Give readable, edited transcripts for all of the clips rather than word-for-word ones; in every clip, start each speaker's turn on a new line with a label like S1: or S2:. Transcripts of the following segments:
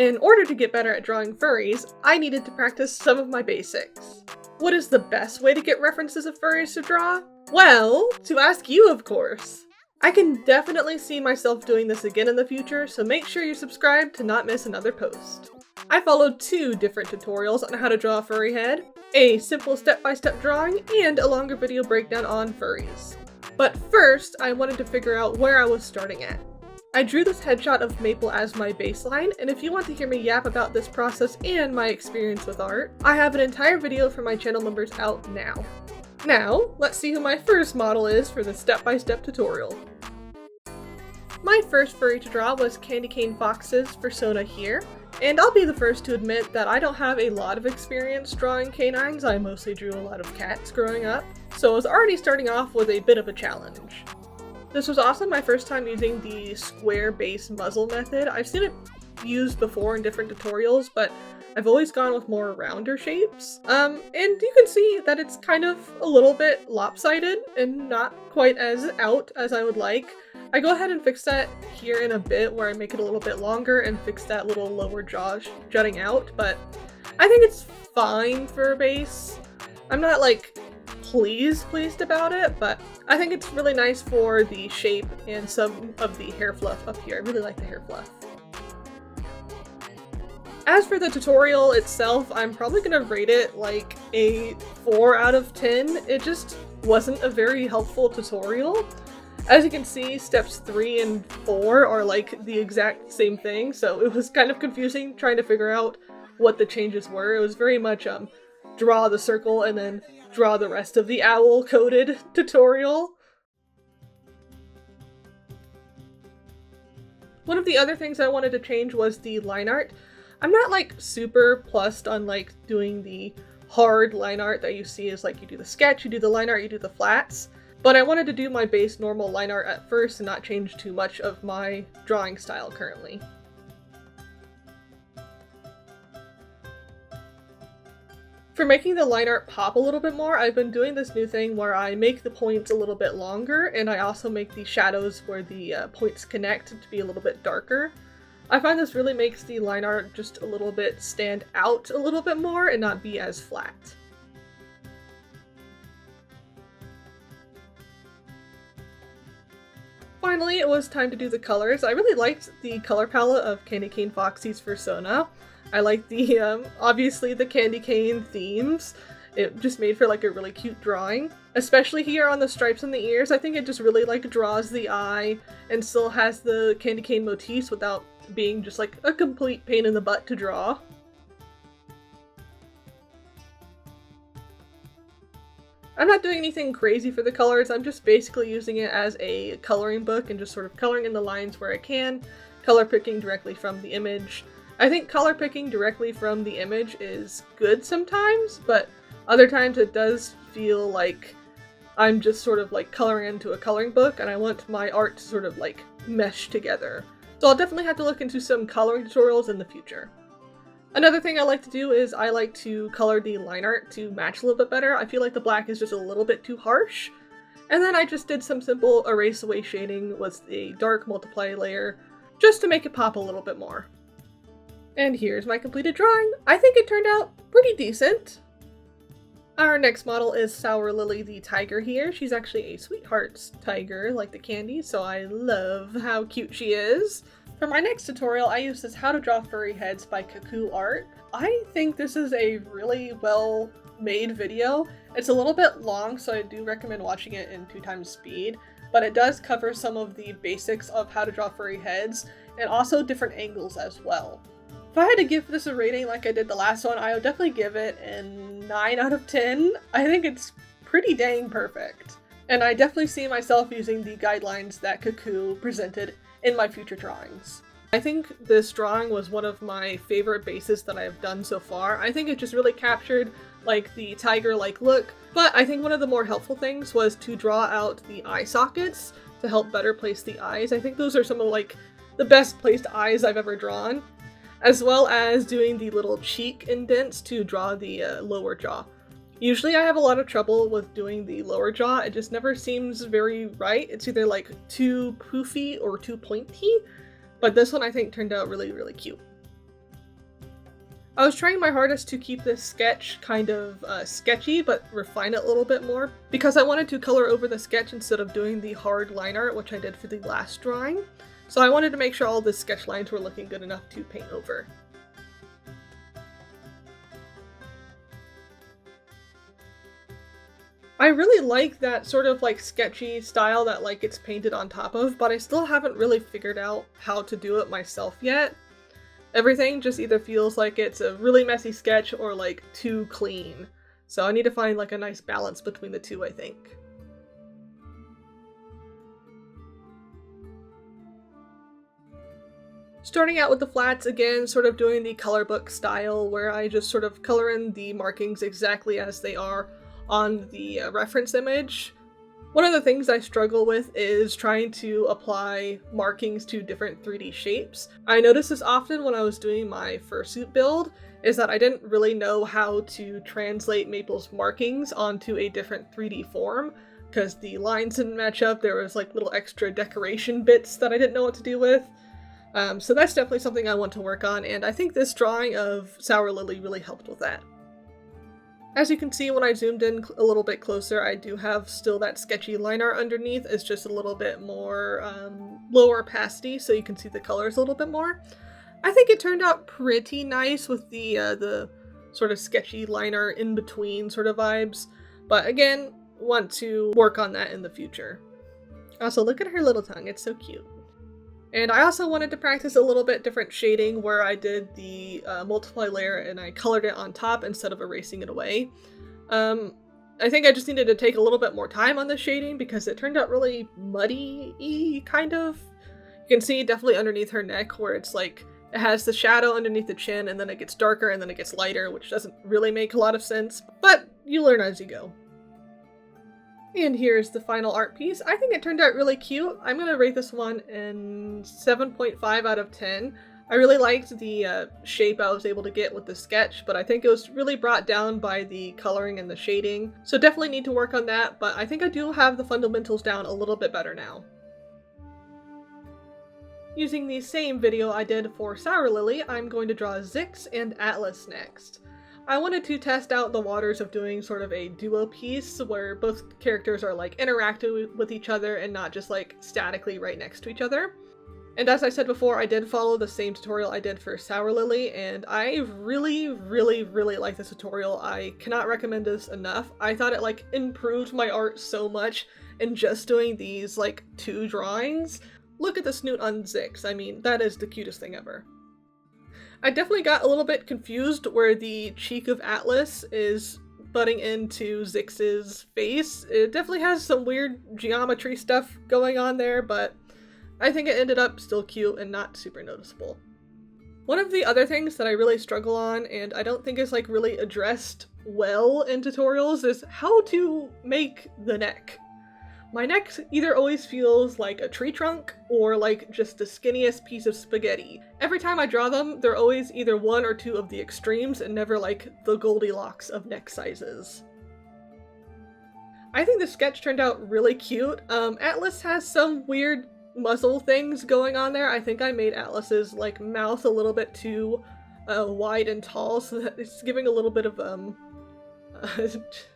S1: In order to get better at drawing furries, I needed to practice some of my basics. What is the best way to get references of furries to draw? Well, to ask you, of course. I can definitely see myself doing this again in the future, so make sure you're subscribed to not miss another post. I followed 2 different tutorials on how to draw a furry head, a simple step-by-step drawing, and a longer video breakdown on furries. But first, I wanted to figure out where I was starting at. I drew this headshot of Maple as my baseline, and if you want to hear me yap about this process and my experience with art, I have an entire video for my channel members out now. Now, let's see who my first model is for the step-by-step tutorial. My first furry to draw was Candy Cane Fox's Fursona here, and I'll be the first to admit that I don't have a lot of experience drawing canines. I mostly drew a lot of cats growing up, so I was already starting off with a bit of a challenge. This was also my first time using the square base muzzle method. I've seen it used before in different tutorials, but I've always gone with more rounder shapes. And you can see that it's kind of a little bit lopsided and not quite as out as I would like. I go ahead and fix that here in a bit where I make it a little bit longer and fix that little lower jaw jutting out, but I think it's fine for a base. I'm not like pleased about it, but I think it's really nice for the shape and some of the hair fluff up here. I really like the hair fluff. As for the tutorial itself, I'm probably gonna rate it like a 4 out of 10. It just wasn't a very helpful tutorial. As you can see, steps 3 and 4 are like the exact same thing, so it was kind of confusing trying to figure out what the changes were. It was very much draw the circle and then draw the rest of the owl coded tutorial. One of the other things I wanted to change was the line art. I'm not like super plussed on like doing the hard line art that you see is like you do the sketch, you do the line art, you do the flats. But I wanted to do my base normal line art at first and not change too much of my drawing style currently. For making the line art pop a little bit more, I've been doing this new thing where I make the points a little bit longer and I also make the shadows where the points connect to be a little bit darker. I find this really makes the line art just a little bit stand out a little bit more and not be as flat. Finally, it was time to do the colors. I really liked the color palette of Candy Cane Foxy's Fursona. I like the, obviously the candy cane themes. It just made for like a really cute drawing. Especially here on the stripes on the ears, I think it just really like draws the eye and still has the candy cane motifs without being just like a complete pain in the butt to draw. I'm not doing anything crazy for the colors, I'm just basically using it as a coloring book and just sort of coloring in the lines where I can, color picking directly from the image. I think color picking directly from the image is good sometimes, but other times it does feel like I'm just sort of like coloring into a coloring book and I want my art to sort of like mesh together. So I'll definitely have to look into some coloring tutorials in the future. Another thing I like to do is I like to color the line art to match a little bit better. I feel like the black is just a little bit too harsh. And then I just did some simple erase away shading with a dark multiply layer just to make it pop a little bit more. And here's my completed drawing. I think it turned out pretty decent. Our next model is Sour Lily the tiger here. She's actually a Sweethearts tiger like the candy, so I love how cute she is. For my next tutorial, I used this How to Draw Furry Heads by Cuckoo Art. I think this is a really well made video. It's a little bit long, so I do recommend watching it in 2x speed, but it does cover some of the basics of how to draw furry heads and also different angles as well. If I had to give this a rating like I did the last one, I would definitely give it a 9 out of 10. I think it's pretty dang perfect. And I definitely see myself using the guidelines that Cuckoo presented in my future drawings. I think this drawing was one of my favorite bases that I've done so far. I think it just really captured like the tiger-like look, but I think one of the more helpful things was to draw out the eye sockets to help better place the eyes. I think those are some of like the best placed eyes I've ever drawn, as well as doing the little cheek indents to draw the lower jaw. Usually I have a lot of trouble with doing the lower jaw, it just never seems very right. It's either like too poofy or too pointy, but this one I think turned out really, really cute. I was trying my hardest to keep this sketch kind of sketchy, but refine it a little bit more, because I wanted to color over the sketch instead of doing the hard line art, which I did for the last drawing. So I wanted to make sure all the sketch lines were looking good enough to paint over. I really like that sort of like sketchy style that like gets painted on top of, but I still haven't really figured out how to do it myself yet. Everything just either feels like it's a really messy sketch or like too clean. So I need to find like a nice balance between the two, I think. Starting out with the flats again, sort of doing the color book style where I just sort of color in the markings exactly as they are on the reference image. One of the things I struggle with is trying to apply markings to different 3D shapes. I noticed this often when I was doing my fursuit build, is that I didn't really know how to translate Maple's markings onto a different 3D form, because the lines didn't match up. There was like little extra decoration bits that I didn't know what to do with. So that's definitely something I want to work on, and I think this drawing of Sour Lily really helped with that. As you can see when I zoomed in a little bit closer, I do have still that sketchy line art underneath. It's just a little bit more lower opacity, so you can see the colors a little bit more. I think it turned out pretty nice with the sort of sketchy line art in between sort of vibes, but again, want to work on that in the future. Also, look at her little tongue, it's so cute. And I also wanted to practice a little bit different shading where I did the multiply layer and I colored it on top instead of erasing it away. I think I just needed to take a little bit more time on the shading because it turned out really muddy-y, kind of. You can see definitely underneath her neck where it's like, it has the shadow underneath the chin and then it gets darker and then it gets lighter, which doesn't really make a lot of sense, but you learn as you go. And here's the final art piece. I think it turned out really cute. I'm gonna rate this one in 7.5 out of 10. I really liked the shape I was able to get with the sketch, but I think it was really brought down by the coloring and the shading. So definitely need to work on that, but I think I do have the fundamentals down a little bit better now. Using the same video I did for Sour Lily, I'm going to draw Zixs and Atlas next. I wanted to test out the waters of doing sort of a duo piece where both characters are like interacting with each other and not just like statically right next to each other. And as I said before, I did follow the same tutorial I did for Sour Lily, and I really like this tutorial. I cannot recommend this enough. I thought it like improved my art so much in just doing these like 2 drawings. Look at the snoot on Zixs. I mean, that is the cutest thing ever. I definitely got a little bit confused where the cheek of Atlas is butting into Zix's face. It definitely has some weird geometry stuff going on there, but I think it ended up still cute and not super noticeable. One of the other things that I really struggle on, and I don't think is like really addressed well in tutorials, is how to make the neck. My neck either always feels like a tree trunk or like just the skinniest piece of spaghetti. Every time I draw them, they're always either 1 or 2 of the extremes and never like the Goldilocks of neck sizes. I think the sketch turned out really cute. Atlas has some weird muzzle things going on there. I think I made Atlas's like mouth a little bit too wide and tall, so that it's giving a little bit of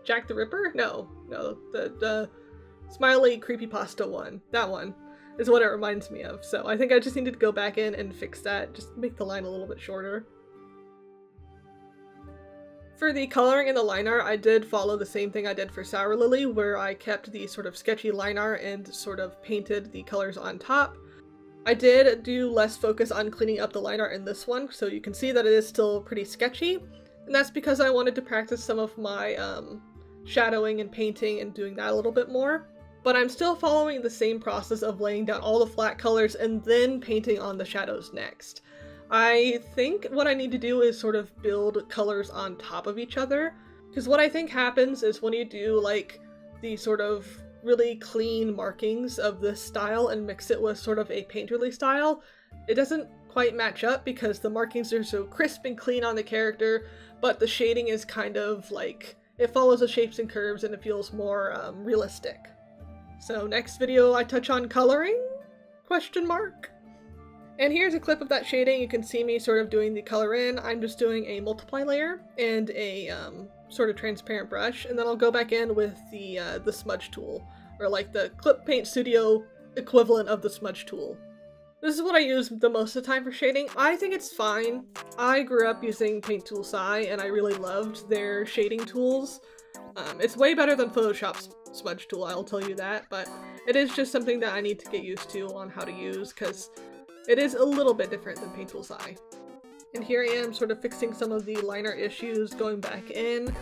S1: Jack the Ripper? No, the Smiley creepypasta one. That one is what it reminds me of. So I think I just needed to go back in and fix that, just make the line a little bit shorter. For the coloring in the line art, I did follow the same thing I did for Sour Lily, where I kept the sort of sketchy line art and sort of painted the colors on top. I did do less focus on cleaning up the line art in this one, so you can see that it is still pretty sketchy, and that's because I wanted to practice some of my shadowing and painting and doing that a little bit more. But I'm still following the same process of laying down all the flat colors and then painting on the shadows next. I think what I need to do is sort of build colors on top of each other, because what I think happens is when you do like the sort of really clean markings of this style and mix it with sort of a painterly style, it doesn't quite match up because the markings are so crisp and clean on the character, but the shading is kind of like, it follows the shapes and curves and it feels more realistic. So next video I touch on coloring? Question mark. And here's a clip of that shading. You can see me sort of doing the color in. I'm just doing a multiply layer and a sort of transparent brush, and then I'll go back in with the smudge tool, or like the Clip Paint Studio equivalent of the smudge tool. This is what I use the most of the time for shading. I think it's fine. I grew up using Paint Tool Sai, and I really loved their shading tools. It's way better than Photoshop's smudge tool, I'll tell you that, but it is just something that I need to get used to on how to use, because it is a little bit different than Paint Tool Sai. And here I am sort of fixing some of the liner issues, going back in.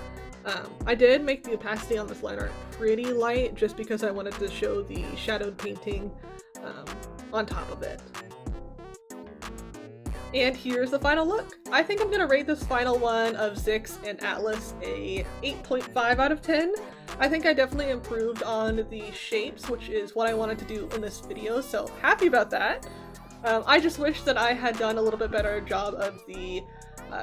S1: I did make the opacity on this liner pretty light, just because I wanted to show the shadowed painting on top of it. And here's the final look. I think I'm gonna rate this final one of Zixs and Atlas a 8.5 out of 10. I think I definitely improved on the shapes, which is what I wanted to do in this video, so happy about that. I just wish that I had done a little bit better job of the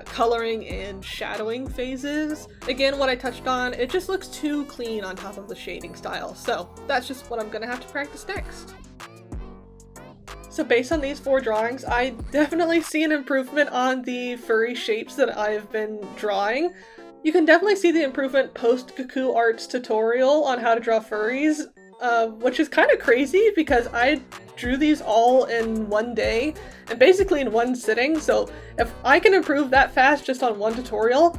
S1: coloring and shadowing phases. Again, what I touched on, it just looks too clean on top of the shading style, so that's just what I'm gonna have to practice next. So based on these 4 drawings, I definitely see an improvement on the furry shapes that I've been drawing. You can definitely see the improvement post Cuckoo Art's tutorial on how to draw furries, which is kind of crazy because I drew these all in one day and basically in one sitting, so if I can improve that fast just on one tutorial,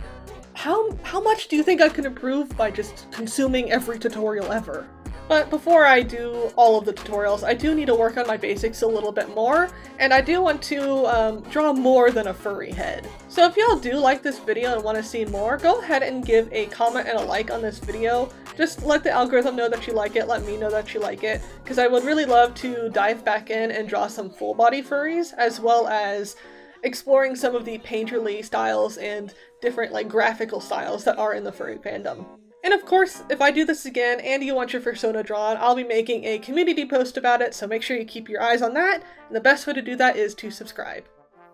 S1: how much do you think I can improve by just consuming every tutorial ever? But before I do all of the tutorials, I do need to work on my basics a little bit more, and I do want to draw more than a furry head. So if y'all do like this video and want to see more, go ahead and give a comment and a like on this video. Just let the algorithm know that you like it, let me know that you like it, because I would really love to dive back in and draw some full body furries, as well as exploring some of the painterly styles and different like graphical styles that are in the furry fandom. And of course, if I do this again and you want your fursona drawn, I'll be making a community post about it, so make sure you keep your eyes on that, and the best way to do that is to subscribe.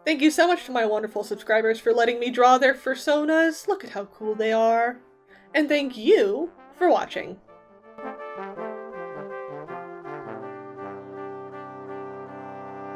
S1: Thank you so much to my wonderful subscribers for letting me draw their fursonas. Look at how cool they are. And thank you for watching.